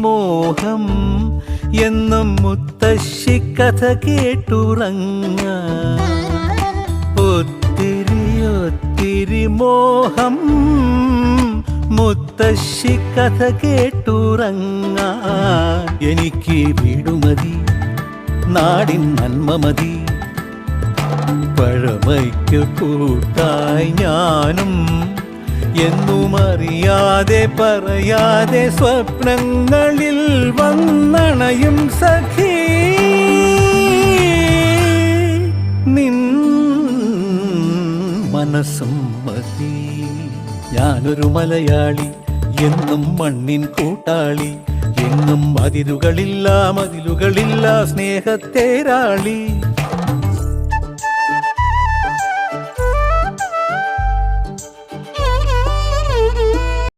മോഹം എന്നും മുത്തശ്ശി കഥ കേട്ടുറങ്ങ ഒത്തിരി ഒത്തിരി മോഹം മുത്തശ്ശി കഥ കേട്ടുറങ്ങ എനിക്ക് വീടുമതി നാടിൻ നന്മ മതി പഴമയ്ക്ക് കൂട്ടായി ഞാനും എന്നും അറിയാതെ പറയാതെ സ്വപ്നങ്ങളിൽ വന്നണയും സഖി നിൻ മനസ്സും മതി ഞാനൊരു മലയാളി എന്നും മണ്ണിൻ കൂട്ടാളി എങ്ങും മതിലുകളില്ല സ്നേഹത്തേരാളി